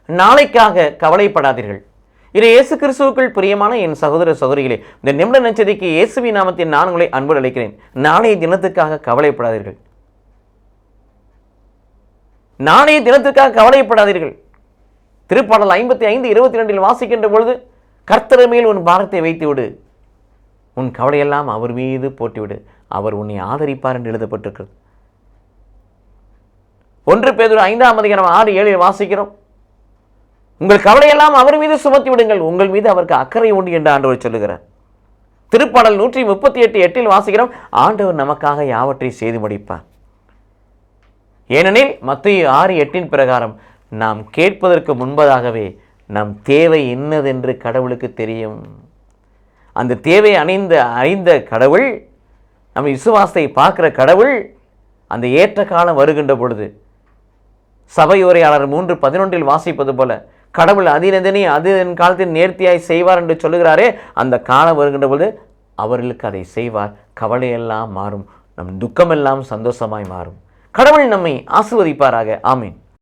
நாளைக்காக கவலைப்படாதீர்கள். இது இயேசு கிறிஸ்துவுக்குள் பிரியமான என் சகோதர சகோதரிகளே, இந்த நிமிட நச்சதிக்கு இயேசுவின் நாமத்தில் நான் உங்களை அன்போடு அழைக்கிறேன். நாளைய தினத்துக்காக கவலைப்படாதீர்கள். நாளைய தினத்துக்காக கவலைப்படாதீர்கள். திருப்பாடல் 55:22 வாசிக்கின்ற பொழுது, கர்த்தர் மேல் உன் பாரத்தை வைத்து விடு, உன் கவலையெல்லாம் அவர் மீது போட்டுவிடு, அவர் உன்னை ஆதரிப்பார் என்று எழுதப்பட்டிருக்கிறது. 1 பேதுரு 5:6-7 வாசிக்கிறோம், உங்கள் கவலையெல்லாம் அவர் மீது சுமத்தி விடுங்கள், உங்கள் மீது அவருக்கு அக்கறை உண்டு என்று ஆண்டவர் சொல்லுகிறார். திருப்பாடல் 138:8 வாசிக்கிறோம், ஆண்டவர் நமக்காக யாவற்றை செய்து முடிப்பார். ஏனெனில் மத்தேயு 6:8 பிரகாரம் நாம் கேட்பதற்கு முன்பதாகவே நம் தேவை என்னதென்று கடவுளுக்கு தெரியும். அந்த தேவை அறிந்த கடவுள், நம்ம விசுவாசத்தை பார்க்கிற கடவுள், அந்த ஏற்ற காலம் வருகின்ற பொழுது சபை உரையாளர் 3:11 வாசிப்பது போல, கடவுள் அதினதனே அதன் காலத்தில் நேர்த்தியாய் செய்வார் என்று சொல்லுகிறாரே, அந்த காலம் வருகின்ற பொழுது அவர்களுக்கு அதை செய்வார். கவலையெல்லாம் மாறும், நம் துக்கமெல்லாம் சந்தோஷமாய் மாறும். கடவுள் நம்மை ஆசீர்வதிப்பாராக. ஆமீன்.